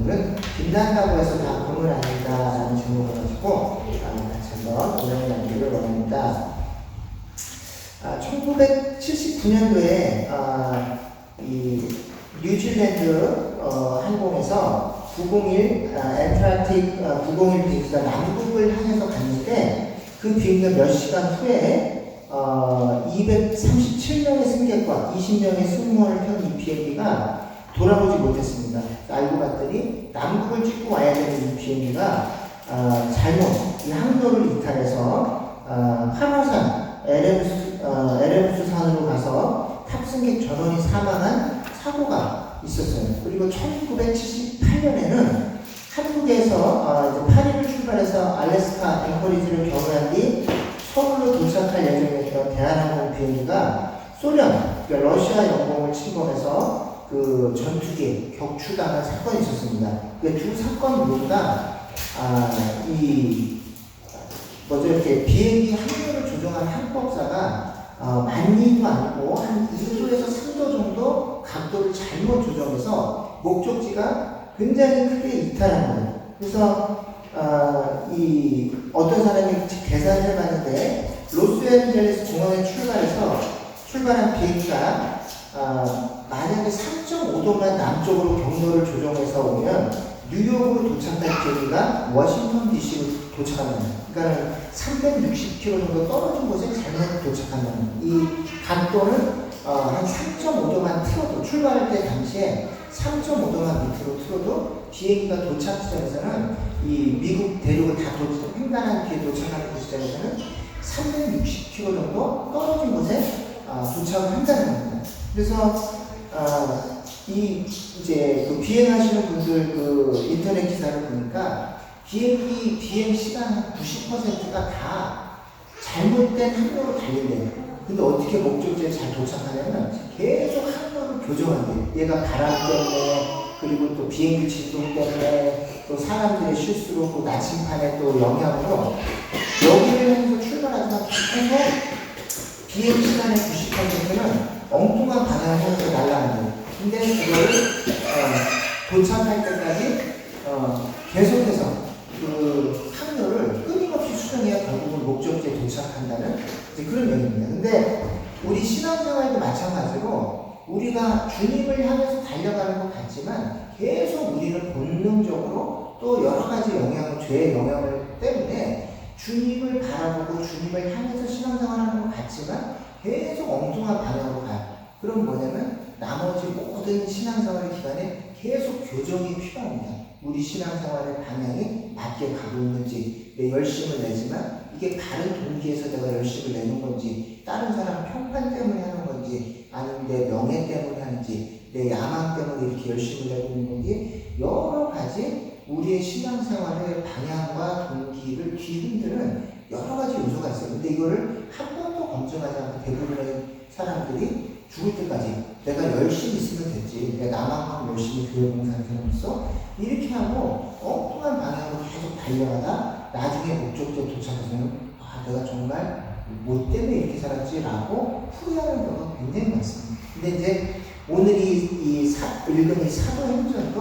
분들은 빛난다고 해서 다 금은 아니다라는 제목을 가지고 같이 한번 오늘 나누기를 원합니다. 1979년도에 이 뉴질랜드 항공에서 901 앤트라틱 901 비행기가 남극을 향해서 갔는데 그 비행기가 몇 시간 후에 237명의 승객과 20명의 승무원을 태운 이 비행기가 돌아오지 못했습니다. 알고 봤더니 남극을 찍고 와야 되는 이 비행기가 잘못 이 항로를 이탈해서 한화산 에레부스 산으로 가서 탑승객 전원이 사망한 사고가 있었어요. 그리고 1978년에는 한국에서 파리를 출발해서 알래스카 앵커리지를 경유한 뒤 서울로 도착할 예정이었던 대한항공 비행기가 소련, 그러니까 러시아 영공을 침범해서 그 전투기에 격추당한 사건이 있었습니다. 그 두 사건 모두가 이렇게 비행기 항로를 조정한 항법사가 만리도 아니고 한 2도에서 3도 정도 각도를 잘못 조정해서 목적지가 굉장히 크게 이탈한 거예요. 그래서 어떤 사람이 계산을 해봤는데 로스앤젤레스 공항에 출발한 비행기가 만약에 3.5도만 남쪽으로 경로를 조정해서 오면 뉴욕으로 도착할 비행기가 워싱턴 DC로 도착합니다. 그러니까 360km 정도 떨어진 곳에 잘못 도착한다는 이 각도는 한 3.5도만 틀어도 출발할 때 당시에 3.5도만 밑으로 틀어도 비행기가 도착 지점에서는 이 미국 대륙을 다 횡단한 뒤에 도착하는 그 지점에서는 360km 정도 떨어진 곳에 도착을 한다는 겁니다. 그래서 이제 그 비행하시는 분들 그 인터넷 기사를 보니까 비행기 비행 시간 90%가 다 잘못된 항로로 달린대요. 근데 어떻게 목적지에 잘 도착하냐면 계속 항로를 교정한대요. 얘가 바람 때문에 그리고 또 비행기 진동 때문에 또 사람들의 실수로 또 나침판의 또 영향으로 여기를 향해서 출발하지만 계속 비행 시간의 90%는 엉뚱한 방향을 향해서 날아가는. 근데 그거를 도착할 때까지 계속해서 그 항로를 끊임없이 수정해야 결국은 목적지에 도착한다는 그런 얘기입니다. 근데 우리 신앙생활도 마찬가지로 우리가 주님을 향해서 달려가는 것 같지만 계속 우리는 본능적으로 또 여러 가지 죄의 영향을 때문에 주님을 바라보고 주님을 향해서 신앙생활하는 것 같지만 계속 엉뚱한 방향으로 가요. 그럼 뭐냐면 나머지 모든 신앙생활의 기간에 계속 교정이 필요합니다. 우리 신앙생활의 방향이 맞게 가고 있는지, 내 열심을 내지만 이게 다른 동기에서 내가 열심을 내는 건지, 다른 사람 평판 때문에 하는 건지, 아니면 내 명예 때문에 하는지, 내 야망 때문에 이렇게 열심을 내고 있는 건지, 여러 가지 우리의 신앙생활의 방향과 동기를 뒤흔드는 여러 가지 요소가 있어요. 근데 이거를 한 번도 검증하지 않고 대부분의 사람들이 죽을 때까지 내가 열심히 있으면 됐지, 내가 나만큼 열심히 교회 봉사하는 사람으로서 이렇게 하고 엉뚱한 방향으로 계속 달려가다 나중에 목적지에 도착해서는 내가 정말 뭐 때문에 이렇게 살았지라고 후회하는 경우가 굉장히 많습니다. 근데 이제 오늘 읽은 이 사도행전도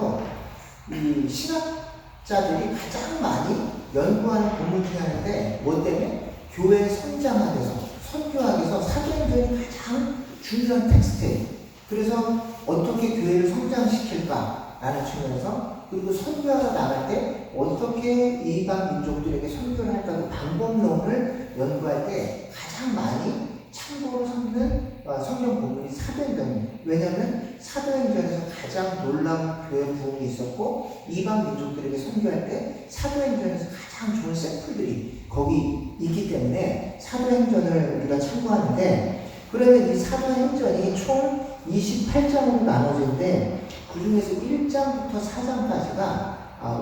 이 신학자들이 가장 많이 연구하는 본문 중에 하나인데 뭐 때문에? 교회 성장하기 위해서, 선교하기 위해서 사도행전이 가장 중요한 텍스트예요. 그래서 어떻게 교회를 성장시킬까라는 측면에서, 그리고 선교하러 나갈 때 어떻게 이방 민족들에게 선교를 할까 그 방법론을 연구할 때 가장 많이 참고로 삼는 성경 본문이 사도행전입니다. 왜냐하면 사도행전에서 가장 놀라운 교회 부흥이 있었고 이방 민족들에게 선교할 때 사도행전에서 가장 좋은 샘플들이 거기 있기 때문에 사도행전을 우리가 참고하는데, 그러면 이 사도행전이 총 28장으로 나눠지는데 그 중에서 1장부터 4장까지가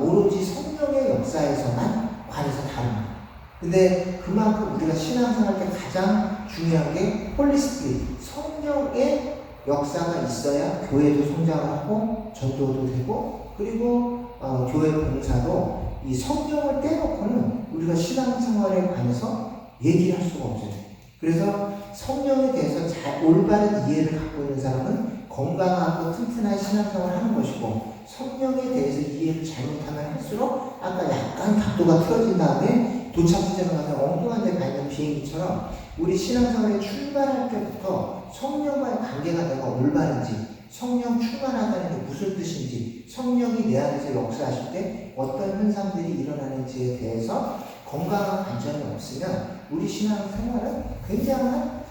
오로지 성령의 역사에서만 관해서 다릅니다. 근데 그만큼 우리가 신앙생활 때 가장 중요한 게 홀리스피릿, 성령의 역사가 있어야 교회도 성장을 하고 전도도 되고, 그리고 교회 봉사도 이 성령을 떼놓고는 우리가 신앙생활에 관해서 얘기를 할 수가 없어요. 그래서 성령에 대해서 올바른 이해를 갖고 있는 사람은 건강하고 튼튼한 신앙생활을 하는 것이고, 성령에 대해서 이해를 잘못하면 할수록 아까 약간 각도가 틀어진 다음에 도착 지점에 가서 엉뚱한 데 가 있는 비행기처럼 우리 신앙생활에 출발할 때부터 성령과의 관계가 내가 올바른지, 성령 충만하다는 게 무슨 뜻인지, 성령이 내 안에서 역사하실 때 어떤 현상들이 일어나는지에 대해서 건강한 관점이 없으면 우리 신앙생활은 굉장한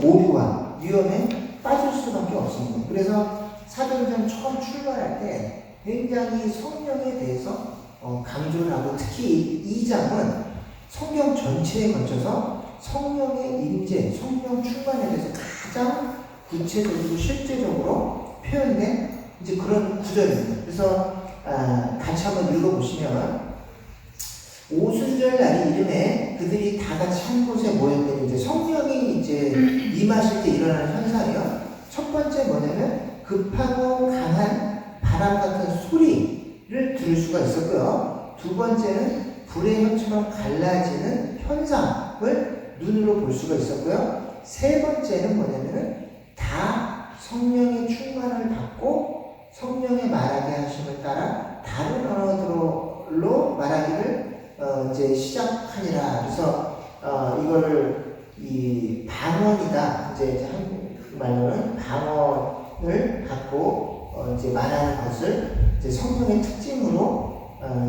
오류와 위험에 빠질 수밖에 없습니다. 그래서 사도행전 처음 출발할 때 굉장히 성령에 대해서 강조를 하고, 특히 2장은 성경 전체에 걸쳐서 성령의 임재, 성령 충만에 대해서 가장 구체적이고 실제적으로 표현된 이제 그런 구절입니다. 그래서 같이 한번 읽어보시면, 오순절 날이 이름에 그들이 다 같이 한 곳에 모였더니, 이제 성령이 이제 임하실 때 일어나는 현상이요. 첫 번째 뭐냐면 급하고 강한 바람 같은 소리를 들을 수가 있었고요. 두 번째는 불의 혀처럼 갈라지는 현상을 눈으로 볼 수가 있었고요. 세 번째는 뭐냐면은 다 성령의 충만을 받고 성령의 말하게 하심을 따라 다른 언어로 말하기를 이제 시작하니라. 그래서 이거를 이 방언이다. 이제 한국 말로는 방언을 갖고 이제 말하는 것을 이제 성령의 특징으로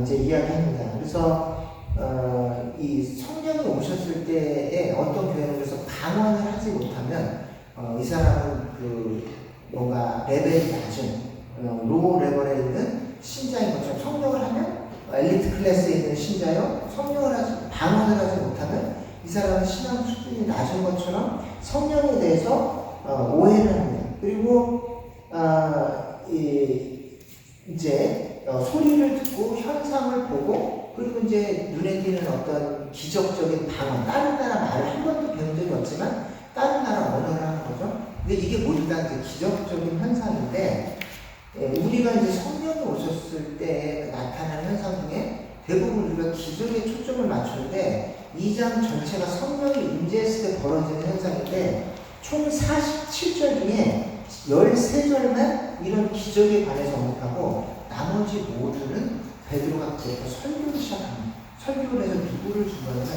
이제 이야기합니다. 그래서 이 성령이 오셨을 때에 어떤 교회는 그래서 방언을 하지 못하면 이 사람은 그 뭔가 레벨이 낮은 로우 레벨에 있는 신자인 것처럼, 성령을 하면 엘리트 클래스에 있는 신자요, 방언을 하지 못하면 이 사람은 신앙 수준이 낮은 것처럼 성령에 대해서 오해를 합니다. 그리고 이제 소리를 듣고 현상을 보고, 그리고 이제 눈에 띄는 어떤 기적적인 방언, 다른 나라 말을 한 번도 배운 적이 없지만 다른 나라 언어를 하는 거죠. 근데 이게 모두 다 이제 기적적인 현상인데, 우리가 이제 성령이 오셨을 때 나타나는 현상 중에 대부분 우리가 기적에 초점을 맞추는데, 2장 전체가 성령이 임재했을 때 벌어지는 현상인데, 총 47절 중에 13절만 이런 기적에 관해서 언급하고, 나머지 모두는 베드로가 그때부터 설교를 시작합니다. 설교를 해서 누구를 증거하냐면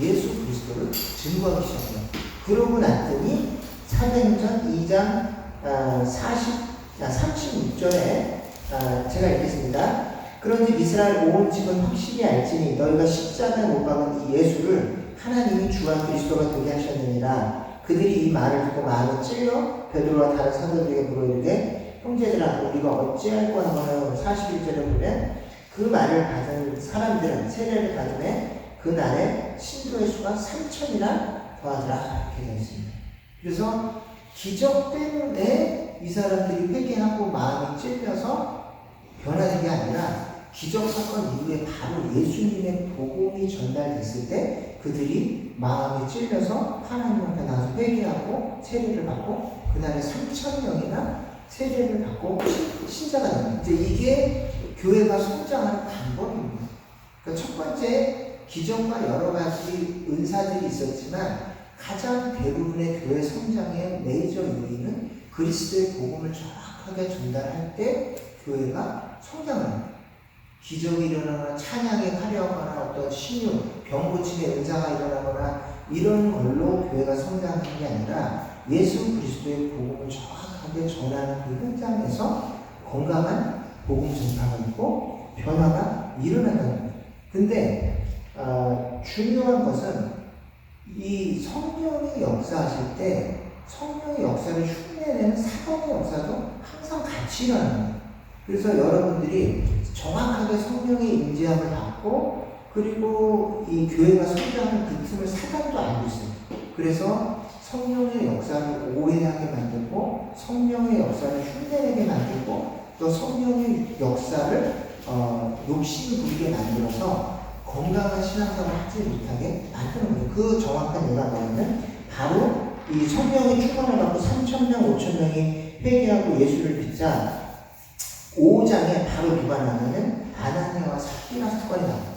예수 그리스도를 증거하기 시작해요. 그러고 났더니 사도행전 2장 36절에 제가 읽겠습니다. 그런즉 이스라엘 온 집은 확실히 알지니 너희가 십자가에 못 박은 이 예수를 하나님이 주와 그리스도가 되게 하셨느니라. 그들이 이 말을 듣고 마음에 찔려 베드로와 다른 사도들에게 물어이르되, 형제들아 우리가 어찌할꼬 하거늘. 41절에 보면 그 말을 받은 사람들은 세례를 받음에 그날에 신도의 수가 3,000이나 더하더라, 이렇게 되어 있습니다. 그래서 기적 때문에 이 사람들이 회개하고 마음이 찔려서 변화된 게 아니라, 기적 사건 이후에 바로 예수님의 복음이 전달됐을 때 그들이 마음이 찔려서 하나님 앞에 나와서 회개하고 세례를 받고, 그날에 3,000명이나 세례를 받고 신자가 됩니다. 이제 이게 교회가 성장하는 방법입니다. 그러니까 첫 번째, 기적과 여러 가지 은사들이 있었지만 가장 대부분의 교회 성장의 메이저 요인은 그리스도의 복음을 정확하게 전달할 때 교회가 성장합니다. 기적이 일어나거나 찬양이 화려하거나 어떤 신유, 병 고침의 은사가 일어나거나 이런 걸로 교회가 성장하는 게 아니라 예수 그리스도의 복음을 정확하게 전하는 그 현장에서 건강한 복음 전파가 있고 변화가 일어난다는 거예요. 근데 중요한 것은 이 성령이 역사하실 때 성령의 역사를 흉내내는 사단의 역사도 항상 같이 일어나는 거예요. 그래서 여러분들이 정확하게 성령의 임재함을 받고, 그리고 이 교회가 성장하는 그 틈을 사단도 알고 있어요. 그래서 성령의 역사를 오해하게 만들고, 성령의 역사를 흉내내게 만들고, 또 성령의 역사를 욕심 부리게 만들어서 건강한 신앙생활을 하지 못하게 만드는 거예요. 그 정확한 예가 뭐냐면 바로 이 성령의 충만을 받고 3,000명, 5,000명이 회개하고 예수를 믿자 5장에 바로 누가 나오냐면 아나니아와 삽비라 사건이 나옵니다.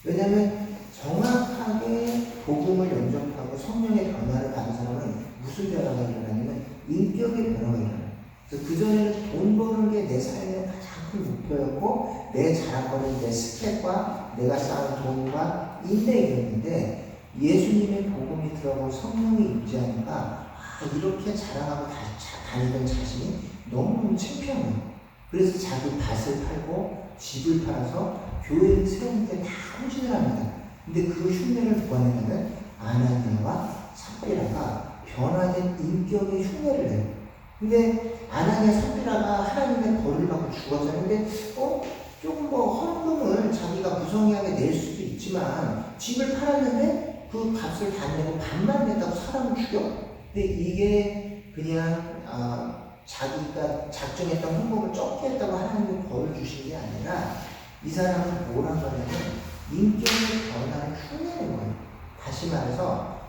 왜냐하면 정확하게 복음을 영접하고 성령의 변화를 받은 사람은 무슨 변화가 일어나냐면 인격의 변화가 일어나요. 그래서 그전에는 돈 버는 게 내 삶의 가장 큰 목표였고 내 자랑 거는 내 스펙과 내가 쌓은 돈과 인맥이었는데 예수님의 복음이 들어가고 성령이 임재하니까 이렇게 자랑하고 다니던 자신이 너무 창피한 거예요. 그래서 자기 밭을 팔고 집을 팔아서 교회를 세우는데 다 헌신을 합니다. 근데 그 흉내를 누가 내냐면 아나니아와 삽비라가 변화된 인격의 흉내를 내요. 근데 아나니아 삽비라가 하나님의 벌을 받고 죽었잖아요. 근데 조금 헌금을 자기가 무성의하게 낼 수도 있지만 집을 팔았는데 그 값을 다 내고 반만 낸다고 사람을 죽여? 근데 이게 그냥 자기가 작정했던 헌금을 적게 했다고 하나님이 벌을 주신 게 아니라 이 사람은 뭐란 거냐면 인격의 변화를 흉내내는 거예요. 다시 말해서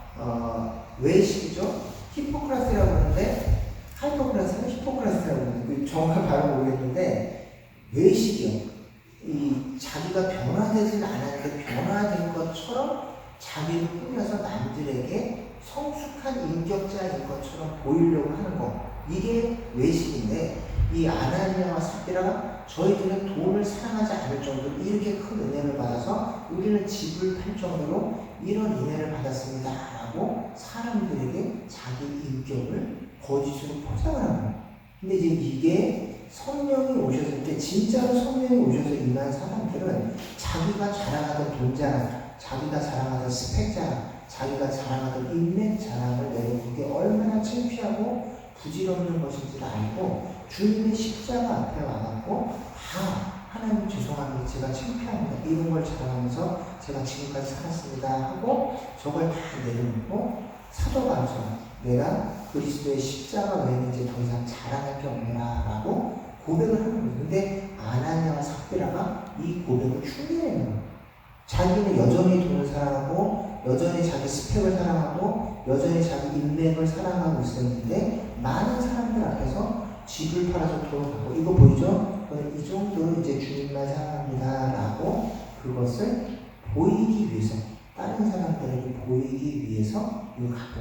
외식이죠. 히포크라스라고 하는데 하이포크라스는 히포크라스라고 하는데 정확한 발음 모르겠는데 외식이요. 이 자기가 변화되진 않았는데 변화된 것처럼 자기를 꾸며서 남들에게 성숙한 인격자인 것처럼 보이려고 하는 거. 이게 외식인데 이 아나니아와 삽비라가 저희들은 돈을 사랑하지 않을 정도로 이렇게 큰 은혜를 받아서 우리는 집을 팔 정도로 이런 은혜를 받았습니다 라고 사람들에게 자기 인격을 거짓으로 포장을 하는 거예요. 근데 이제 이게 성령이 오셨을 때 진짜로 성령이 오셔서 임한 사람들은 자기가 자랑하던 돈 자랑, 자기가 자랑하던 스펙 자랑, 자기가 자랑하던 인맥 자랑을 내고 그게 얼마나 창피하고 부질없는 것인지를 알고 주님의 십자가 앞에 와갖고 하나님 죄송합니다. 제가 창피합니다. 이런 걸 자랑하면서 제가 지금까지 살았습니다 하고 저걸 다 내려놓고 사도감서 내가 그리스도의 십자가 외에는 이제 더 이상 자랑할 게 없노라 라고 고백을 하는 거예요. 근데 아나니아와 삽비라가 이 고백을 흉내내는 거예요. 자기는 여전히 돈을 사랑하고 여전히 자기 스펙을 사랑하고 여전히 자기 인맥을 사랑하고 있었는데 많은 사람들 앞에서 집을 팔아서 돈을 받고 이거 보이죠? 이 정도로 이제 주님만 사랑합니다 라고 그것을 보이기 위해서 다른 사람들에게 보이기 위해서 이걸 갖고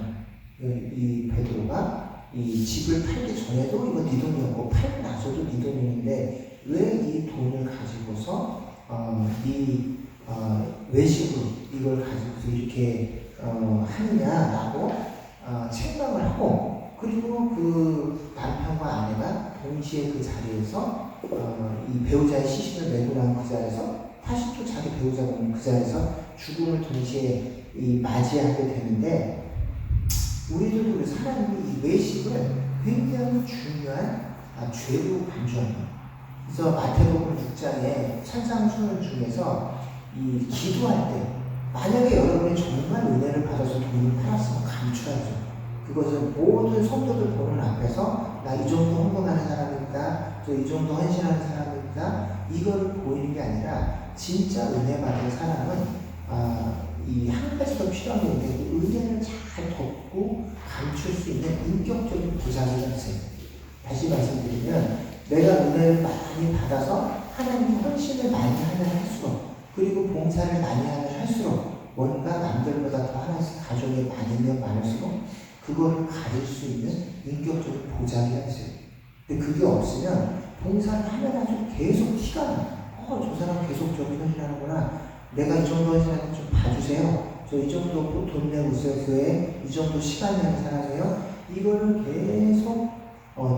이 베드로가 이 집을 팔기 전에도 이거 네 돈이었고 팔고 나서도 네 돈이었는데 왜 이 돈을 가지고서 외식으로 이걸 가지고서 이렇게 하느냐라고 책망을 하고 그리고 그 남편과 아내가 동시에 그 자리에서 이 배우자의 시신을 메고 난 그 자리에서 다시 또 자기 배우자가 오는 그 자리에서 죽음을 동시에 맞이하게 되는데 우리들도 그래서 하나님이 이 외식을 굉장히 중요한 죄로 간주합니다. 그래서 마태복음 6장에 찬상수훈 중에서 이 기도할 때 만약에 여러분이 정말 은혜를 받아서 돈을 팔았으면 감출하죠. 그것은 모든 성도들 보는 앞에서 나 이 정도 헌금하는 사람입니다. 저 이 정도 헌신하는 사람입니다. 이걸 보이는 게 아니라 진짜 은혜 받은 사람은 이 한 가지 더 필요한 게 있는데 그 은혜를 잘 덮고 감출 수 있는 인격적인 보장이 있어요. 다시 말씀드리면 내가 은혜를 많이 받아서 하나님 헌신을 많이 하면 할수록 그리고 봉사를 많이 하면 할수록 뭔가 남들보다 더 하나씩 가족이 많으면 많을수록 그거를 가질 수 있는 인격적인 보장이 있어요. 근데 그게 없으면 봉사를 하면 할수록 계속 티가 나. 저 사람 계속 저기 헌신하는구나. 내가 이 정도 헌신하는 좀 봐주세요. 저 이 정도 돈 내고 있어요. 교회에 이 정도 시간 내는 사람이에요. 이거를 계속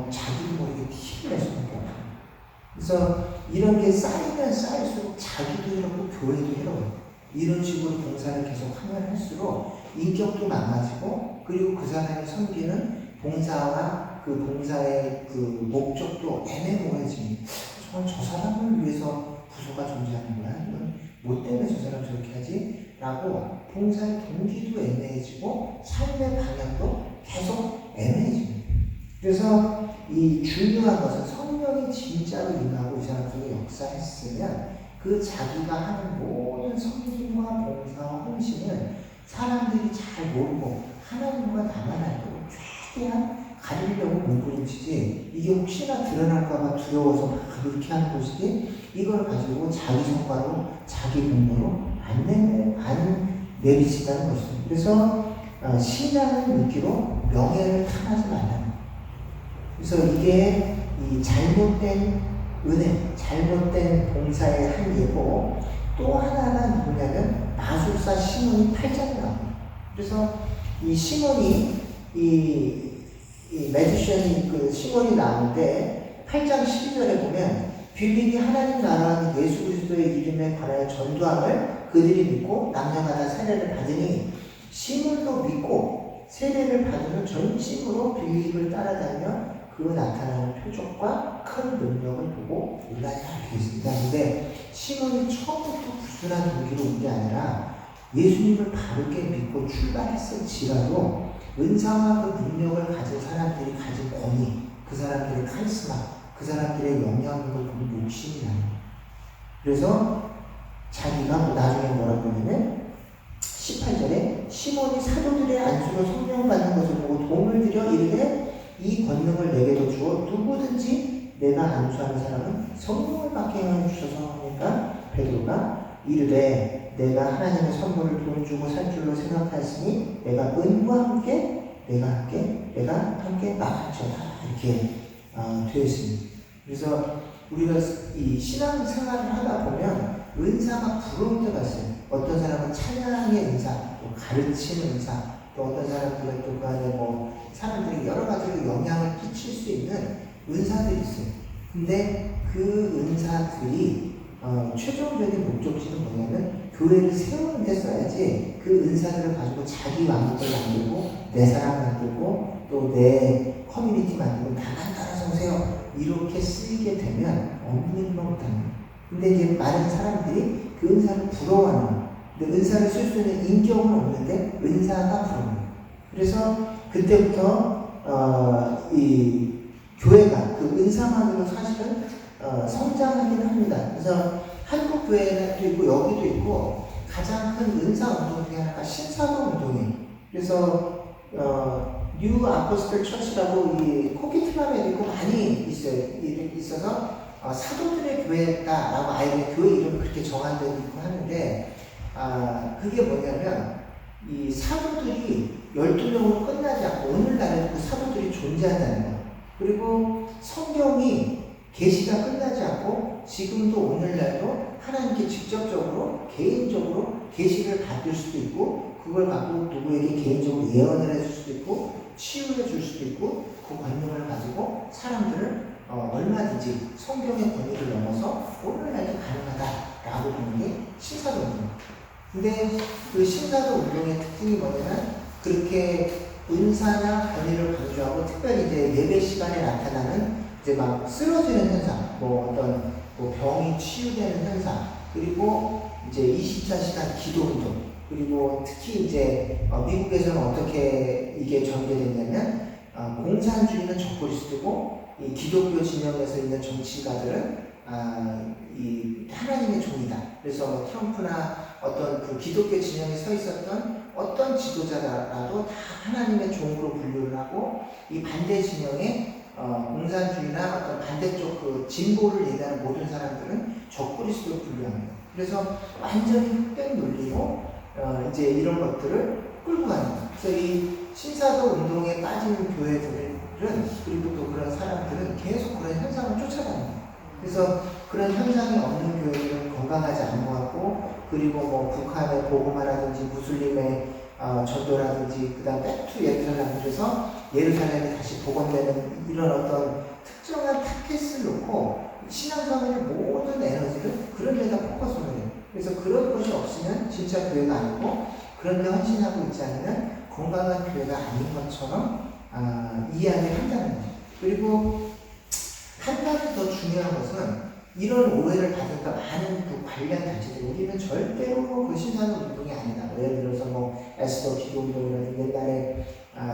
자기도 모르게 티를 낼 수밖에 없어요. 그래서 이런 게 쌓이면 쌓일수록 자기도 이렇고 교회도 이렇고 이런 식으로 봉사를 계속 하면 할수록 인격도 망가지고 그리고 그 사람이 섬기는 봉사와 그 봉사의 그 목적도 애매모호해집니다. 저 사람을 위해서 부서가 존재하는 거야? 뭐 때문에 저 사람 저렇게 하지? 라고 봉사의 동기도 애매해지고 삶의 방향도 계속 애매해집니다. 그래서 이 중요한 것은 성령이 진짜로 임하고 이 사람 속에 역사했으면 그 자기가 하는 모든 섬김과 봉사와 헌신을 사람들이 잘 모르고 하나님과 나만 알고 최대한 가리려고 몸부림치지 이게 혹시나 드러날까봐 두려워서 막 그렇게 하는 것이지 이걸 가지고 자기 성과로 자기 공로로 안 내비친다는 것입니다. 그래서 신앙을 믿기로 명예를 탐하지 말라는 거예요. 그래서 이게 이 잘못된 은혜, 잘못된 봉사의 한 예고, 또 하나는 뭐냐면 마술사 시몬이 8장에 나옵니다. 그래서 이 시몬이 이 매지션이 그 시몬이 나오는데 8장 12절에 보면 빌립이 하나님 나라와 예수 그리스도의 이름에 관하여 전도함을 그들이 믿고 남녀마다 세례를 받으니 시몬도 믿고 세례를 받은 후 전심으로 빌립을 따라다니며 그 나타나는 표적과 큰 능력을 보고 놀라게 되어 있습니다. 근데 시몬이 처음부터 불순한 동기로 온 게 아니라 예수님을 바르게 믿고 출발했을지라도 은사와 그 능력을 가진 사람들이 가진 권위, 그 사람들의 카리스마, 그 사람들의 영향력을 보고 욕심이 나는 거예요. 그래서 자기가 나중에 뭐라고 하냐면 18절에 시몬이 사도들의 안수로 성령 받는 것을 보고 도움을 들여 이르되 이 권능을 내게도 주어 누구든지 내가 안수하는 사람은 성령을 받게 하여 주셔서 하니까 베드로가 이르되 내가 하나님의 선물을 돈 주고 살 줄로 생각하였으니 내가 은과 함께 나갈지어다 이렇게 되어 있습니다. 그래서 우리가 이 신앙생활을 하다 보면 은사가 부러울 때가 있어요. 어떤 사람은 찬양의 은사, 또 가르치는 은사, 또 어떤 사람들은 또 그 안에 뭐 사람들이 여러 가지로 영향을 끼칠 수 있는 은사들이 있어요. 근데 그 은사들이 최종적인 목적지는 뭐냐면 교회를 세우는 데 써야지 그 은사들을 가지고 자기 왕국을 만들고 내 사람 만들고 또 내 커뮤니티 만들고 나만 따라서 오세요 이렇게 쓰이게 되면 없는 일만 못합니다. 근데 이제 많은 사람들이 그 은사를 부러워하는 거예요. 근데 은사를 쓸 수 있는 인격은 없는데 은사가 부러워요. 그래서 그때부터 이 교회가 그 은사만으로 사실은 성장하긴 합니다. 그래서 한국 교회도 있고 여기도 있고 가장 큰 은사 운동 중에 하나가 신사도 운동이에요. 그래서 뉴 아포스톨 처치라고 이 코키트맘에도 있고 많이 있어서 사도들의 교회다라고 아예 교회 이름을 그렇게 정한 데도 있고 하는데 그게 뭐냐면 이 사도들이 12명으로 끝나지 않고 오늘날에도 그 사도들이 존재한다는 거예요. 그리고 성경이 계시가 끝나지 않고 지금도 오늘날도 하나님께 직접적으로 개인적으로 계시를 받을 수도 있고 그걸 갖고 누구에게 개인적으로 예언을 해줄 수도 있고 치유해 줄 수도 있고 그 권능을 가지고 사람들을 얼마든지 성경의 권위를 넘어서 오늘날도 가능하다라고 보는 게 신사도 운동입니다. 근데 그 신사도 운동의 특징이 뭐냐면 그렇게 은사나 권위를 강조하고 특별히 이제 예배 시간에 나타나는 이제 막 쓰러지는 현상, 뭐 어떤 뭐 병이 치유되는 현상, 그리고 이제 24시간 기도 운동, 그리고 특히 이제 미국에서는 어떻게 이게 전개됐냐면 공산주의는 적그리스도고 이 기독교 진영에서 있는 정치가들은 이 하나님의 종이다. 그래서 트럼프나 어떤 그 기독교 진영에 서 있었던 어떤 지도자라도 다 하나님의 종으로 분류를 하고 이 반대 진영에 공산주의나 어떤 반대쪽 그 진보를 얘기하는 모든 사람들은 적그리스도로 분류합니다. 그래서 완전히 흑백 논리로 이제 이런 것들을 끌고 갑니다. 그래서 이 신사도 운동에 빠지는 교회들은 그리고 또 그런 사람들은 계속 그런 현상을 쫓아갑니다. 그래서 그런 현상이 없는 교회들은 건강하지 않은 것 같고 그리고 뭐 북한의 복음화라든지 무슬림의 전도라든지 그 다음 백투 예루살렘에서 예루살렘이 다시 복원되는 이런 어떤 특정한 타켓을 놓고 신앙생활의 모든 에너지를 그런 데다 포커스를 해요. 그래서 그런 것이 없으면 진짜 교회가 아니고 그런 데 헌신하고 있지 않으면 건강한 교회가 아닌 것처럼 이해하게 한다는 거죠. 그리고 한 가지 더 중요한 것은 이런 오해를 받으니까 많은 그 관련 단체들 우리는 절대로 그 신사도 운동이 아니다. 예를 들어서 뭐 에스더 기도운동이라든지 옛날에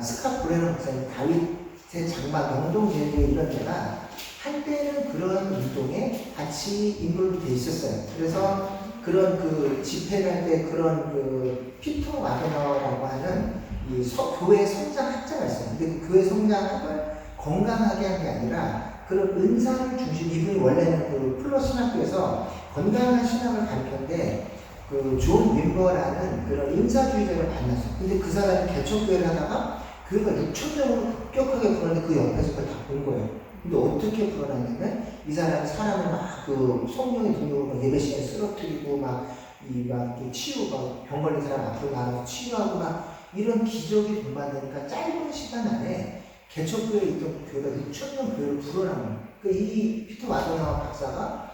스캇 브레너 목사님 다윗의 장막 영동제도 이런 데가 한때는 그런 운동에 같이 인물로 돼 있었어요. 그래서 그런 그 집회를 할 때 그런 그 피터 와그너라고 하는 이 교회 성장학자가 있어요. 근데 그 교회 성장학을 건강하게 한 게 아니라 그런 은사를 중심, 이분이 원래는 그 플러 신학교에서 건강한 신학을 가르쳤는데 그 존 윈버라는 그런 은사주의자를 만났어요. 근데 그 사람이 개척교회를 하다가 교회가 6,000명으로 급격하게 불었는데 그 옆에서 그걸 다 본 거예요. 근데 어떻게 풀어놨냐면 이 사람을 막 그 성령의 동력으로 예배 시간에 쓰러뜨리고 막 이렇게 치유가 병 걸린 사람 앞으로 나가서 치유하고 막 이런 기적이 동반되니까 짧은 시간 안에 개척교회에 있던 교회가 6,000명 교회를 불어나는 그러니까 이 피터 와드나 박사가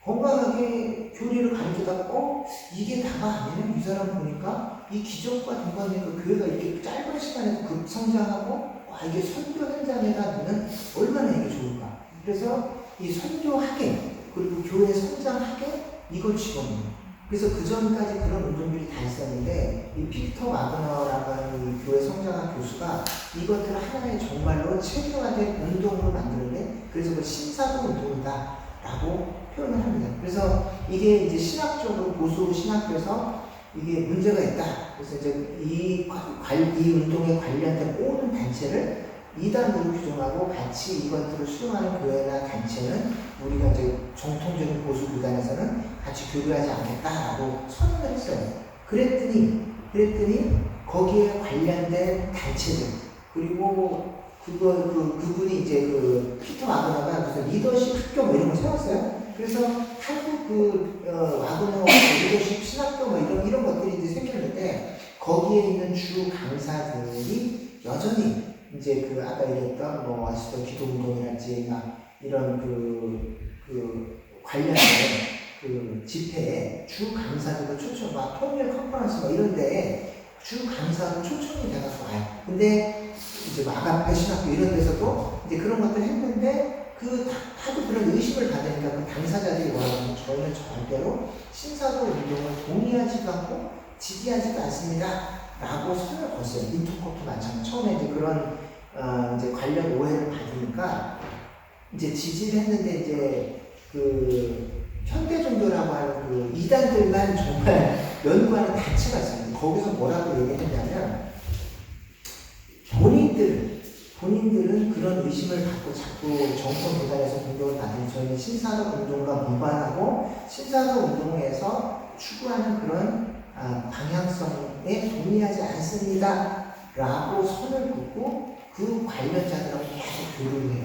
건강하게 교리를 가르치다가 이게 다가 아니면 이 사람 보니까 이 기적과 동반된 그 교회가 이렇게 짧은 시간에서 급성장하고 와 이게 선교 현장에다 두면 얼마나 이게 좋을까. 그래서 이 선교하게 그리고 교회 성장하게 이걸 집어넣는 그래서 그 전까지 그런 운동들이 다 있었는데 이 픽터 마그너라고 하는 이 교회 성장학 교수가 이것들을 하나의 정말로 체계화된 운동으로 만드는데 그래서 그 신사도 운동이다 라고 표현을 합니다. 그래서 이게 이제 신학적으로 보수 신학교에서 이게 문제가 있다. 그래서 이제 이 운동에 관련된 모든 단체를 이단으로 규정하고 같이 이것들을 수용하는 교회나 단체는 우리가 이제 정통적인 보수 교단에서는 같이 교류하지 않겠다라고 선언을 했어요. 그랬더니 거기에 관련된 단체들 그리고 그분이 이제 그 피터 와그너가 무슨 리더십 학교 뭐 이런 걸 세웠어요. 그래서 한국 와그너 리더십 신학교 뭐 이런 것들이 이제 생겼는데 거기에 있는 주 강사들이 여전히 이제 그 아까 얘기했던 뭐 아시던 기도운동이랄지 막 이런 관련된 그 집회에 주 강사들도 초청 막 통일 컨퍼런스 뭐 이런데 주 강사도 초청이 돼가지고 와요. 근데 이제 마가페 신학교 이런 데서도 이제 그런 것들 했는데 하도 그런 의심을 받으니까 그 당사자들이 뭐라고 저희는 절대로 신사도 운동을 동의하지도 않고 지지하지도 않습니다. 라고 선을 걸었어요. 인터코트 마찬가지. 처음에 이제 그런, 이제 관련 오해를 받으니까 이제 지지를 했는데 이제 현대종교라고 하는 그 이단들만 정말 연구하는 단체가 있어요. 거기서 뭐라고 얘기했냐면 본인들은 그런 의심을 받고 자꾸 정권 교단에서 공격을 받으니 저희는 신사도 운동과 무관하고 신사도 운동에서 추구하는 그런 방향성에 동의하지 않습니다. 라고 선을 긋고 그 관련자들하고 계속 교류를 해요.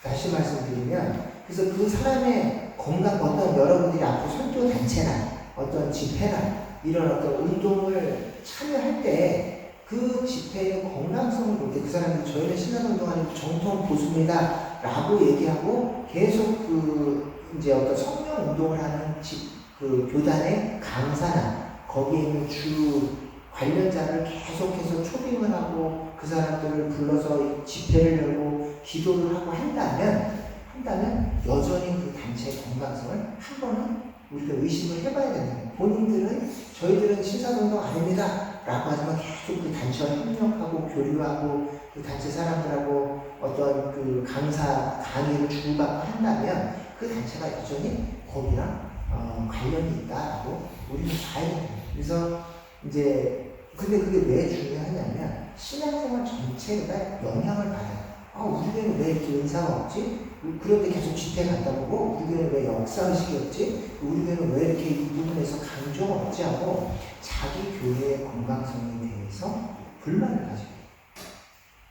다시 말씀드리면 그래서 그 사람의 건강 어떤 여러분들이 앞으로 선교 단체나 어떤 집회나 이런 어떤 운동을 참여할 때 그 집회의 건강성을 볼 때 그 사람들이 저희는 신앙운동하는 정통 보수입니다. 라고 얘기하고 계속 이제 어떤 성령 운동을 하는 교단의 강사나 거기에 있는 주 관련자를 계속해서 초빙을 하고 그 사람들을 불러서 집회를 열고 기도를 하고 한다면 여전히 그 단체의 건강성을 한 번은 우리가 의심을 해봐야 된다. 저희들은 신사운동 아닙니다. 라고 하지만 계속 그 단체와 협력하고 교류하고 그 단체 사람들하고 어떤 그 강의를 주고받고 한다면 그 단체가 여전히 거기랑 관련이 있다라고 우리는 봐야 됩니다. 그래서 이제 근데 그게 왜 중요하냐면 신앙생활 전체가 영향을 받아요. 우리 교회는 왜 이렇게 은사가 없지? 그런데 계속 집회 갔다 보고 우리 교회는 왜 역사의식이 없지? 우리 교회는 왜 이렇게 이 부분에서 강조가 없지 하고 자기 교회의 건강성에 대해서 불만을 가지고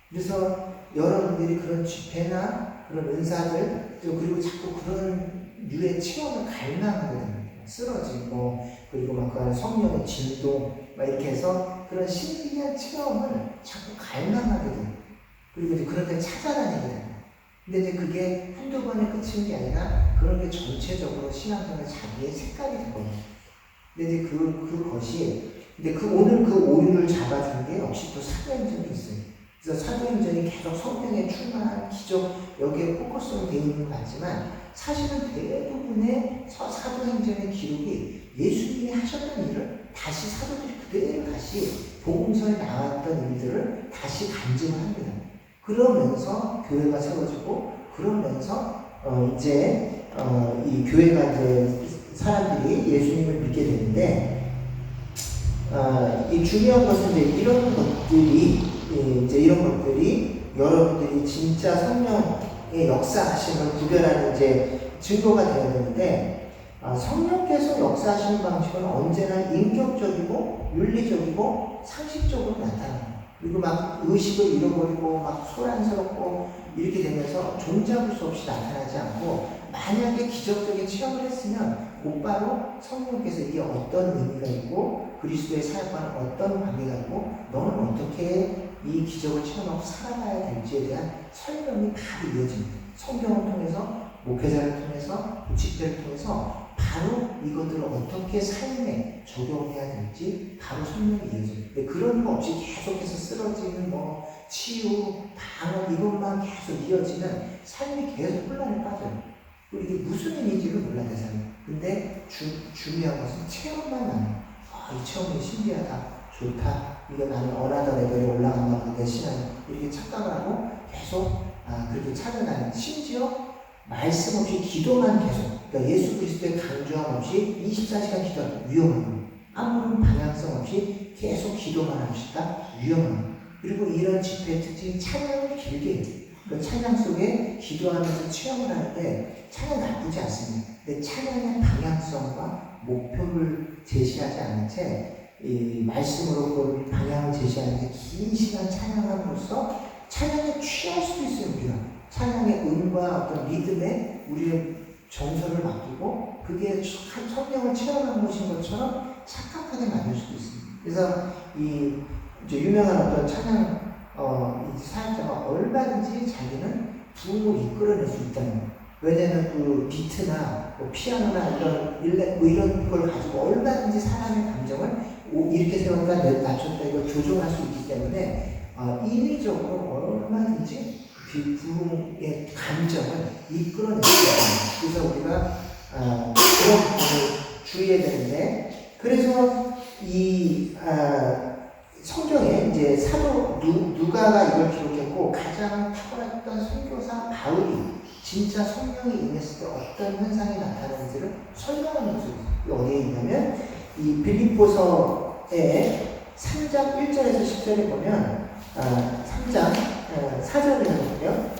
그래서 여러분들이 그런 집회나 그런 은사들 그리고 자꾸 그런 유의 체험을 갈망하게 됩니다. 쓰러짐 그리고 막 성령의 진동 막 이렇게 해서 그런 신비한 체험을 자꾸 갈망하게 됩니다. 그리고 이제 그런 데 찾아다니게 됩니다. 근데 이제 그게 한두 번에 끝인 게 아니라 그런 게 전체적으로 신앙생활 자기의 색깔이 되거든요. 근데 이제 근데 오늘 그 오류를 잡아준 게 역시 또 사도행전이 있어요. 그래서 사도행전이 계속 성령의 충만한 기적 여기에 포커스가 되어 있는 것 같지만 사실은 대부분의 사도행전의 기록이 예수님이 하셨던 일을 다시 사도들이 그대로 다시 복음서에 나왔던 일들을 다시 간증을 합니다. 그러면서 교회가 세워지고 그러면서 이제 이 교회가 이제 사람들이 예수님을 믿게 되는데 이 중요한 것은 이제 이런 것들이 여러분들이 진짜 성령의 역사하심을 구별하는 이제 증거가 되어야 되는데 성령께서 역사하시는 방식은 언제나 인격적이고 윤리적이고 상식적으로 나타납니다. 그리고 막 의식을 잃어버리고 막 소란스럽고 이렇게 되면서 종잡을 수 없이 나타나지 않고, 만약에 기적적인 체험을 했으면 곧바로 성령께서 이게 어떤 의미가 있고 그리스도의 사역과는 어떤 관계가 있고 너는 어떻게 이 기적을 체험하고 살아가야 될지에 대한 설명이 바로 이어집니다. 성경을 통해서, 목회자를 통해서, 부칙들을 통해서 바로 이것들을 어떻게 삶에 적용해야 될지 바로 설명이 이어집니다. 근데 그런 거 없이 계속해서 쓰러지는 치유, 방어 이것만 계속 이어지는 삶이 계속 혼란에 빠져요. 그리고 이게 무슨 의미인지를 몰라 내 삶이. 근데 중요한 것은 체험만 나요. 이 체험이 신기하다, 좋다, 이거 나는 어나더 레벨에 올라간다, 내 신앙이 이렇게 착각을 하고 계속 그렇게 찾아다니는, 심지어 말씀 없이 기도만 계속, 그러니까 예수 그리스도의 강조함 없이 24시간 기도하는 위험한 거예요. 아무런 방향성 없이 계속 기도만 합시다, 위험한 거예요. 그리고 이런 집회의 특징이 찬양을 길게 해요. 그 찬양 속에 기도하면서 체험을 하는데 찬양 나쁘지 않습니다. 근데 찬양의 방향성과 목표를 제시하지 않은 채 이 말씀으로 그 방향을 제시하는데 긴 시간 찬양함으로써 찬양에 취할 수도 있어요. 우리가 찬양의 음과 어떤 리듬에 우리의 정서를 맡기고 그게 성령을 체험한 것인 것처럼 착각하게 만들 수도 있습니다. 그래서 이 이제 유명한 어떤 찬양 사역자가 얼마든지 자기는 부흥을 이끌어낼 수 있다는 거예요. 왜냐하면 그 비트나 피아노나 이런 걸 가지고 얼마든지 사람의 감정을 이렇게 세웠다 낮췄다 이걸 조정할 수 있기 때문에 인위적으로 얼마든지 부흥의 감정을 이끌어낼 수 있습니다. 그래서 우리가 그런 부분을 주의해야 되는데, 그래서 이 성경에 이제 사도 누가가 이걸 기록했고, 가장 탁월했던 선교사 바울이 진짜 성령이 임했을 때 어떤 현상이 나타나는지를 설명하는 모습이 어디에 있냐면, 이 빌립보서의 3장 1절에서 10절에 보면 3장 4절에 보면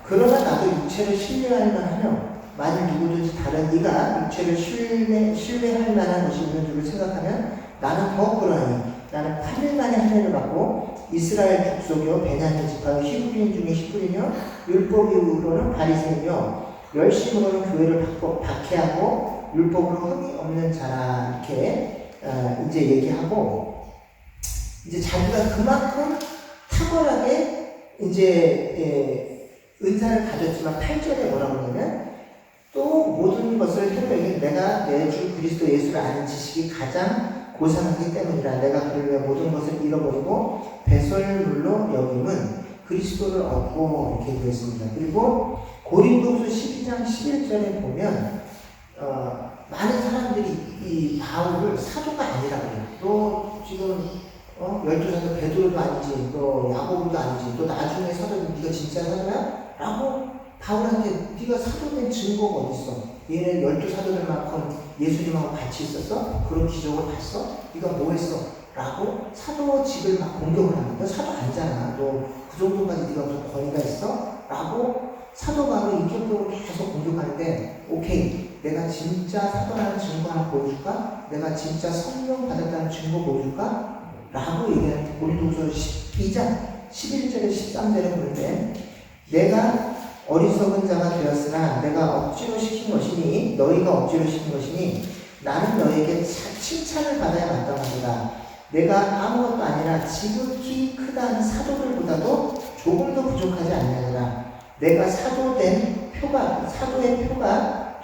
그러나 나도 육체를 신뢰할 만하며 만일 누구든지 다른 이가 육체를 신뢰할 만한 것이 있는 줄을 생각하면 나는 더욱 그러하니 나는 8일 만에 할례를 받고 이스라엘 족속이요 베냐민 지파 히브리인 중에 히브리며 율법으로는 바리새이며 열심으로는 교회를 박해하고 율법으로 흠이 없는 자라, 이렇게 이제 얘기하고, 이제 자기가 그만큼 탁월하게 이제 은사를 가졌지만 8절에 뭐라고 하냐면 또 모든 것을 해보니 내가 내 주 그리스도 예수를 아는 지식이 가장 고상하기 때문이라. 내가 그를 위해 모든 것을 잃어버리고 배설물로 여김은 그리스도를 얻고, 이렇게 되어 있습니다. 그리고 고린도후서 12장 11절에 보면 많은 사람들이 이 바울을 사도가 아니라고 해요. 또 지금 12사도 베드로도 아니지, 또 야고보도 아니지, 또 나중에 사도는 네가 진짜 사도야? 라고 바울한테 네가 사도된 증거가 어딨어? 얘네 12사도들만큼 예수님하고 같이 있었어? 그런 기적을 봤어? 네가 뭐 했어? 라고 사도직을 막 공격을 하는 거야. 사도 아니잖아. 너 그 정도까지 네가 무슨 권위가 있어? 라고 사도 바울을 인격적으로 계속 공격하는데, 오케이, 내가 진짜 사도라는 증거 하나 보여줄까? 내가 진짜 성령 받았다는 증거 보여줄까? 라고 얘기하는 고린도후서 12장 11절에 13절에 보는데, 내가 어리석은 자가 되었으나 내가 억지로 시킨 것이니 너희가 억지로 시킨 것이니 나는 너에게 칭찬을 받아야 마땅하도다. 내가 아무것도 아니라 지극히 크다는 사도들보다도 조금 더 부족하지 않느니라. 내가 사도의 표가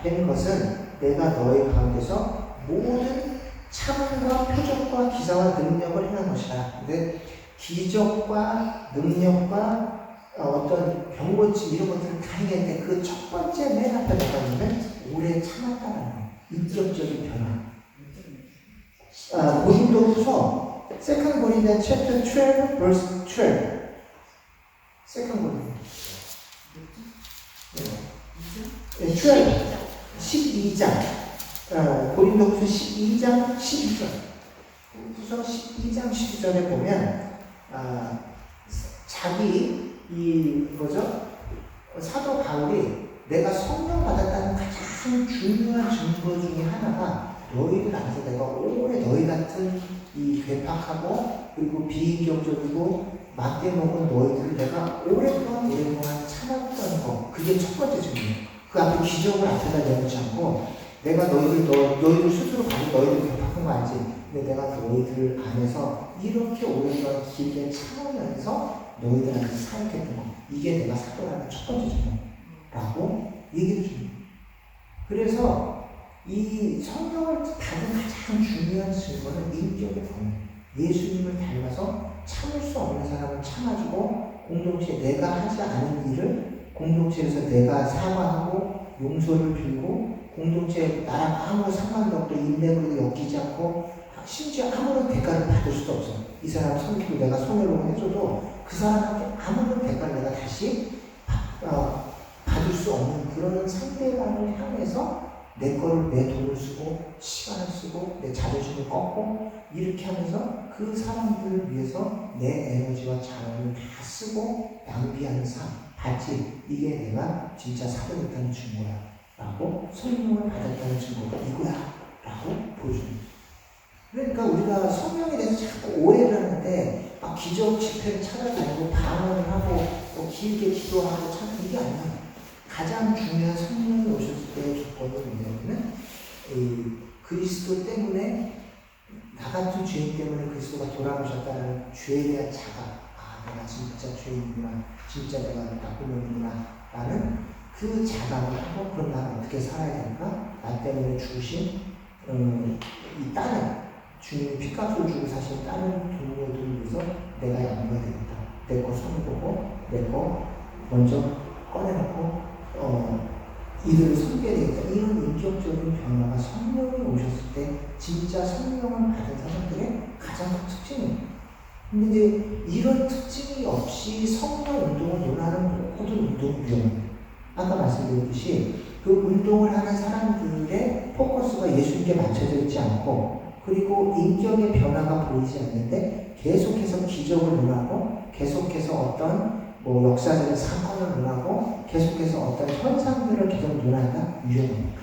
된 것은 내가 너희 가운데서 모든 참음과 표적과 기사와 능력을 행한 것이라. 근데 기적과 능력과 어떤 경고치 이런 것들을 다 얘기했는데 그 첫 번째 맨 앞에 뭐가 있냐면 오래 참았다는 거예요. 인격적인 변화. 고린도후서 2 Corinthians chapter 12 verse 12. 2 Corinthians 12장 고린도후서 12장 12절. 고린도후서 12장 12절에 보면 자기 사도 바울이 내가 성령 받았다는 가장 중요한 증거 중에 하나가 너희들 안에서 내가 오래 너희 같은 이 괴팍하고 그리고 비인격적이고 맞대먹은 너희들을 내가 오랫동안 참았던 거, 그게 첫 번째 증거예요. 그 앞에 기적을 앞에다 내놓지 않고 내가 너희들 스스로 가진 너희들 괴팍한 거 알지? 근데 내가 너희들 안에서 이렇게 오랫동안 길게 참으면서 너희들한테 사역했던 거, 이게 내가 사도라는 첫 번째 증거라고 얘기를 줍니다. 그래서 이 성령을 받은 가장 중요한 증거는 인격의 범위. 예수님을 닮아서 참을 수 없는 사람을 참아주고, 공동체에 내가 하지 않은 일을 공동체에서 내가 사과하고 용서를 빌고, 공동체에 나랑 아무 상관도 없고 인맥으로 엮이지 않고 심지어 아무런 대가를 받을 수도 없어. 이 사람 섬기고 내가 손해로 해줘도 그 사람한테 아무런 대가를 내가 다시 받을 수 없는 그런 상대방을 향해서 내 거를, 내 돈을 쓰고 시간을 쓰고 내 자존심을 꺾고 이렇게 하면서 그 사람들을 위해서 내 에너지와 자원을 다 쓰고 낭비하는 삶 봤지? 이게 내가 진짜 사도됐다는 증거야 라고, 성령을 받았다는 증거가 이거야 라고 보여줍니다. 그러니까 우리가 성령에 대해서 자꾸 오해를 하는데 막 기적 집회를 찾아다니고 방언을 하고 또 길게 기도하고 참 이게 아니야. 가장 중요한 성령이 오셨을 때의 조건은 뭐냐면 그리스도 때문에, 나 같은 죄인 때문에 그리스도가 돌아오셨다는 죄에 대한 자각, 내가 진짜 죄인이구나, 진짜 내가 나쁜 놈이구나 라는 그 자각을 하고, 그럼 나는 어떻게 살아야 될까? 나 때문에 죽으신 이 딸은, 주님이 핏값을 주고 사신 다른 동료들을 위해서 내가 양보해야 되겠다. 내 거 손보고 내 거 먼저 꺼내놓고 이들을 섬겨야 되겠다. 이런 인격적인 변화가 성령이 오셨을 때 진짜 성령을 받은 사람들의 가장 큰 특징이에요. 근데 이제 이런 특징이 없이 성령 운동을 논하는 모든 운동은 위험해요. 아까 말씀드렸듯이 그 운동을 하는 사람들의 포커스가 예수님께 맞춰져 있지 않고, 그리고 인격의 변화가 보이지 않는데 계속해서 기적을 논하고 계속해서 어떤 역사적인 사건을 논하고 계속해서 어떤 현상들을 계속 논한다? 위험합니다.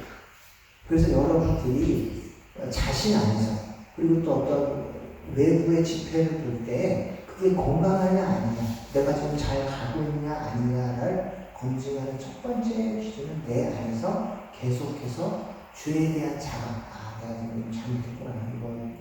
그래서 여러분들이 자신 안에서, 그리고 또 어떤 외부의 집회를 볼 때 그게 건강하냐 아니냐, 내가 지금 잘 가고 있냐 아니냐를 검증하는 첫 번째 기준은 내 안에서 계속해서 죄에 대한 자각, 내가 지금 잘못했구나, 이건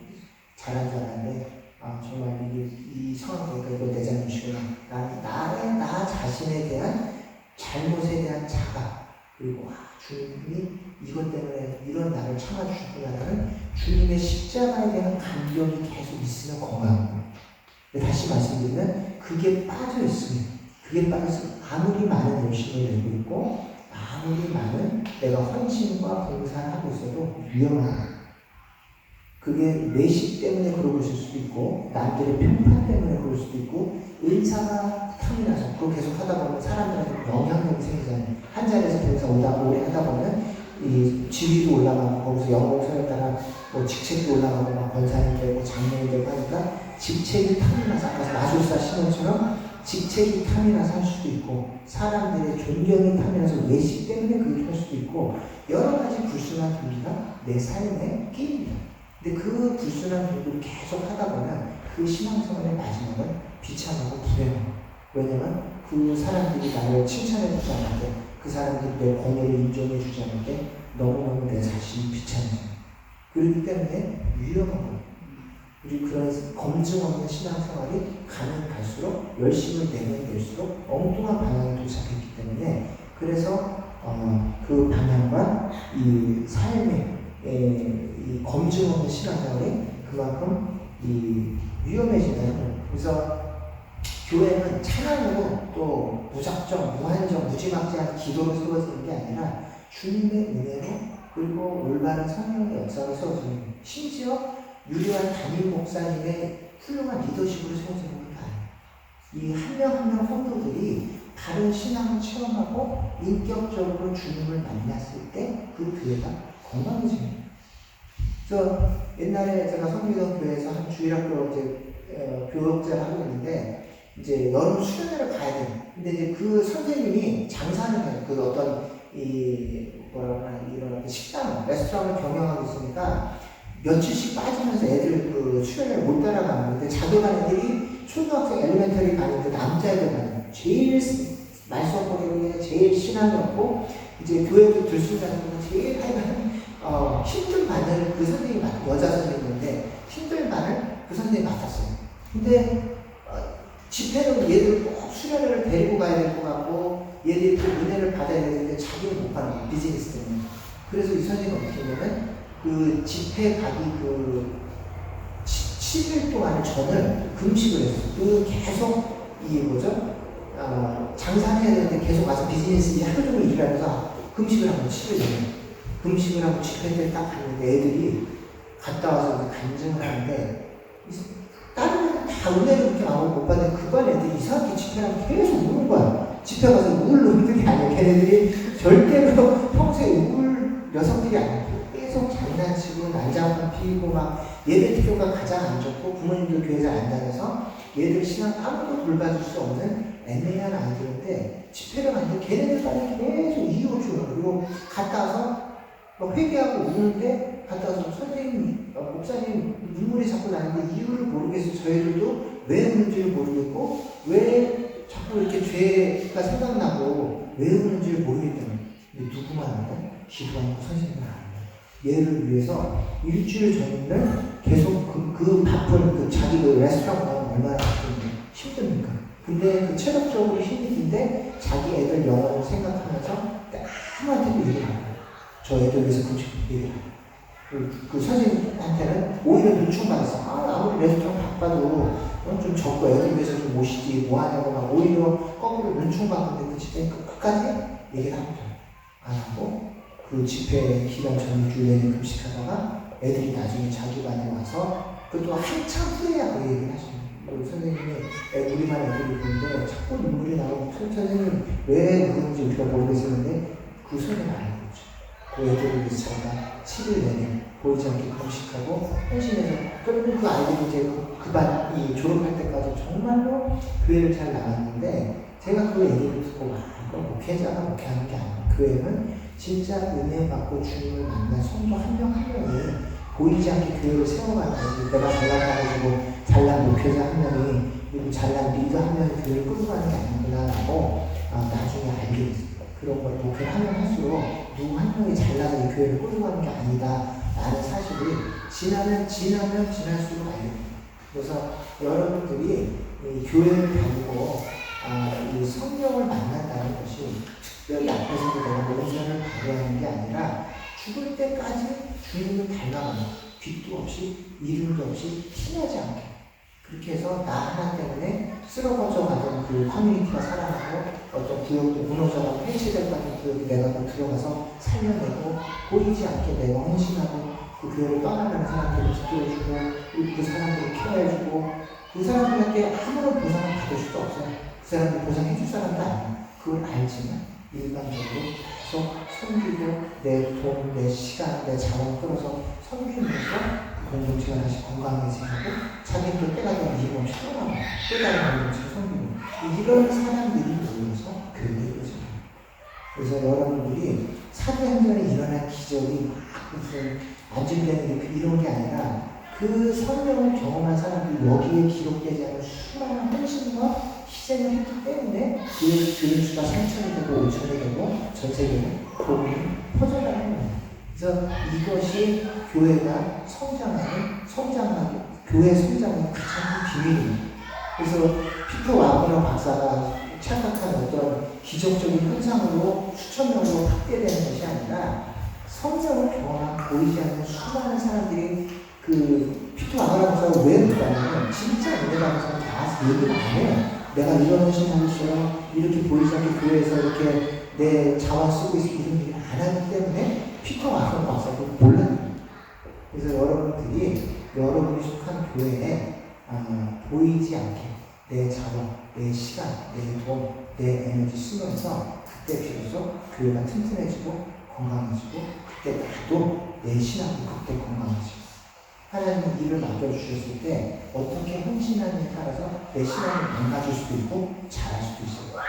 잘한 줄 알았는데 정말 이 상황이니까 이거 내 잘못이구나, 나 자신에 대한 잘못에 대한 자각, 그리고 주님이 이것 때문에 이런 나를 참아주셨구나라는 주님의 십자가에 대한 감격이 계속 있으면 건강합니다. 다시 말씀드리면 그게 빠져있으면, 아무리 많은 열심을 내고 있고 아무리 많은 내가 헌신과 봉사를 하고 있어도 위험합니다. 그게 외식 때문에 그러고 있을 수도 있고, 남들의 평판 때문에 그럴 수도 있고, 은사가 탐이 나서 그걸 계속 하다 보면 사람들한테 영향력이 생기잖아요. 한 자리에서 계속 오래 하다 보면 이 지위도 올라가고, 거기서 연봉서에 따라 직책도 올라가고, 막 권사님 되고 장로님 되고 하니까 직책이 탐이 나서, 아까 마술사 신혼처럼 직책이 탐이 나서 할 수도 있고, 사람들의 존경이 탐이 나서 외식 때문에 그렇게 할 수도 있고, 여러 가지 불순한 동기가 내 삶에 끼입니다. 근데 그 불순한 동기를 계속 하다 보면 그 신앙생활의 마지막은 비참하고 불행해요. 왜냐면 그 사람들이 나를 칭찬해주지 않을 때, 그 사람들이 내 공예를 인정해주지 않을 때 너무너무 내 자신이 비참해져요. 그렇기 때문에 위험한 거예요. 우리 그런 검증 없는 신앙생활이 가면 갈수록, 열심을 내면 될수록 엉뚱한 방향에 도착했기 때문에, 그래서 그 방향과 이 삶의 이 검증 없는 신앙생활이 그만큼 위험해진다는 거예요. 그래서 교회는 찬양으로 또 무작정, 무한정, 무지막지한 기도로 세워지는 게 아니라 주님의 은혜로, 그리고 올바른 성령의 역사로 세워지는 거예요. 심지어 유려한 담임 목사님의 훌륭한 리더십으로 세워지는 건 아니에요. 이 한 명 한 명 성도들이 다른 신앙을 체험하고 인격적으로 주님을 만났을 때 그 교회가 건강해집니다. 그래서 옛날에 제가 섬기던 교회에서 한 주일학교 교역자를 하고 있는데, 이제 여름 수련회를 가야 돼요. 근데 이제 그 선생님이 장사를 해요. 그 어떤 뭐라고 이런 식당, 레스토랑을 경영하고 있으니까 며칠씩 빠지면서 애들 그 수련을 못 따라가는데 자기 반 애들이 초등학생 엘리멘터리 반인데 남자애들 반 제일 말썽거리고 제일 신앙이 없고 이제 교회도 들쑥날쑥 제일 하여간 힘든 반을 그 선생님이 여자 선생님인데 힘든 반을 그 선생님이 맡았어요. 근데 집회는 얘들 꼭 수련을 데리고 가야 될 것 같고 얘들이 그 은혜를 받아야 되는데 자기는 못 가는 거예요. 비즈니스 때문에. 그래서 이 선생님은 어떻게 하냐면 그 집회 가기 그 7일 동안 전을 금식을 했어요. 그 계속 이게 뭐죠? 장사해야 되는데 계속 와서 비즈니스 하루 종일 일하면서 금식을 하고 7일 금식을 하고 집회 때 딱 갔는데 애들이 갔다 와서 간증을 하는데 다른 애들 다 은혜를 그렇게 마음을 못 받는 그반 애들이 이상하게 집회랑 계속 우는 거야. 집회 가서 울 놈들이 아니야. 걔네들이 절대로 평소에 울 녀석들이 아니야. 계속 장난치고 난장판 피우고 막 얘들 기도가 가장 안 좋고 부모님도 교회 잘 안 다녀서 얘들 신앙 아무도 돌봐줄 수 없는 애매한 아이들인데 집회를 갔는데 걔네들 빨리 계속 이유를 주는 거야. 그리고 갔다 와서 막 회개하고 우는데 갔다 와서 선생님, 목사님 눈물이 자꾸 나는데 이유를 모르겠어요. 저희들도 왜 우는지를 모르겠고 왜 자꾸 이렇게 죄가 생각나고 왜 우는지를 모르겠다는. 근데 누구만 알아요? 기도하는 선생님은 알아요. 얘를 위해서 일주일 전에는 계속 그 바쁜 그 자기 그 레스토랑 가면 얼마나 힘듭니까? 근데 그 체력적으로 힘이 든데 자기 애들 영어를 생각하면서 아무한테도 얘기를 안 해요. 저 애들 위해서 금식 얘기를 안 해요. 그 선생님한테는 오히려 눈총받았어. 아무리 레스토랑 바빠도 좀 적고 애들 위해서 좀 모시지 뭐 하냐고 막 오히려 거꾸로 눈총받는데 그 집에 끝까지 얘기를 합니다. 안 하고 그 집회 기간 전일주일 내내 금식하다가 애들이 나중에 자기 반에 와서 그것도 한참 후에야 그 얘기를 하시는 거예요. 선생님이 우리 반 애들이 보는데 자꾸 눈물이 나오고 선생님 왜 그런지 우리가 모르겠었는데 그 선생님은 아는 거죠. 그 애들을 위해서 자기가 7일 내내 보이지 않게 금식하고 헌신해서 그러면 그 아이들이 이제 그 반이 졸업할 때까지 정말로 교회를 잘 나갔는데 제가 그 얘기를 듣고 목회자가 목회하는 게 아니에요. 교회는 진짜 은혜 받고 주님을 만난 성도 한 명 한 명이 보이지 않게 교회를 세워가는 거지. 내가 잘나가지고 잘난 목회자 한 명이 그리고 잘난 리더 한 명이 교회를 끌고 가는 게 아니구나라고 나중에 알게 됐어요. 그런 걸 목회를 하면 할수록 누구 한 명이 잘나서 이 교회를 끌고 가는 게 아니다 라는 사실이 지나면 지날수록 알게 됩니다. 그래서 여러분들이 이 교회를 다니고 이 성령을 만난다는 것이 특별히 앞에서도 내가 몸살을 발휘하는 게 아니라 죽을 때까지 주님을 닮아가는 빛도 없이 이름도 없이 티나지 않게 그렇게 해서 나 하나 때문에 쓰러져 가던 그 커뮤니티가 살아나고 어떤 구역도 무너져가고 폐쇄될 것 같은 구역이 내가 또 들어가서 살려내고 보이지 않게 내가 헌신하고 그 교회를 떠나가는 사람들을 지켜주고 그 사람들을 케어해주고 그 사람들한테 아무런 보상을 받을 수도 없어요. 그 사람들 보상해줄 사람도 아니에요. 그걸 알지만 일반적으로 계속 섬기고 내 돈, 내 시간, 내 자원 끌어서 섬기면서 공동체가 다시 건강해지고 자기도 때가 되면 이유 없이 떠나고 또 다른 공동체를 섬기고 이런 사람들이 모여서 교회에 이루어집니다. 그래서 여러분들이 사도행전에 일어난 기적이 막 무슨 안준되는 이런 게 아니라 그 성령을 경험한 사람들이 여기에 기록되지 않은 수많은 헌신과 희생을 했기 때문에 그 교인수가 3,000이 되고 5,000이 되고 전 세계로 복음이 퍼져가는 거예요. 그래서 이것이 교회가 성장하고 교회 성장의 가장 큰 비밀입니다. 그래서 피터 와그너 박사가 착각한 어떤 기적적인 현상으로 수천 명으로 확대되는 것이 아니라 성령을 경험한 보이지 않는 수많은 사람들이 그 피터 와그너 박사가 왜 그러냐면 진짜 은혜받는 사람이 나와서 얘기를 안 해요. 내가 이런 헌신하고 있어요. 이렇게 보이지 않게 교회에서 이렇게 내 자원 쓰고 있어 이런 얘기를 안 하기 때문에 피터 와그너 박사도 몰라요. 그래서 여러분들이 여러분이 속한 교회에 보이지 않게 내 자원, 내 시간, 내 돈, 내 에너지 쓰면서 그때 비로소 교회가 튼튼해지고 건강해지고 그때 나도 내 신앙도 그때 건강해지고 하나님이 일을 맡겨주셨을 때 어떻게 헌신하느냐에 따라서 내 신앙을 망가질 수도 있고 잘할 수도 있어요.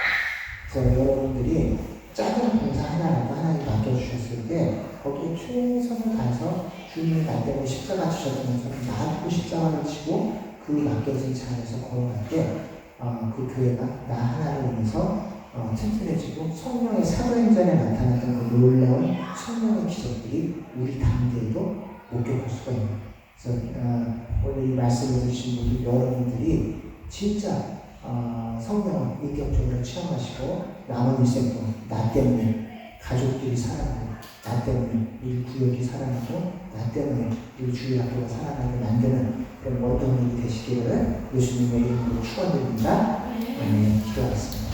그래서 여러분들이 작은 봉사 하나라도 하나님 맡겨주셨을 때 거기에 최선을 다해서 주님이 나 때문에 십자가 지셨다면서 놔두고 십자가를 지고 그 맡겨진 차 안에서 걸어갈 때 그 교회가 나 하나를 위해서 튼튼해지고 성령의 사도행전에 나타났던 그 놀라운 성령의 기적들이 우리 가운데에도 목격할 수가 있는 거예요. 그래서 오늘 이 말씀을 들으신 분들 여러분들이 진짜 성령을 인격적으로 체험하시고 남은 일생 동안 나 때문에 가족들이 살아나고 나 때문에 우리 구역이 살아나고 나 때문에 우리 주일 학교가 살아나게 만드는 그런 어떤 일이 되시기를 예수님의 이름으로 축원드립니다. 기도하겠습니다.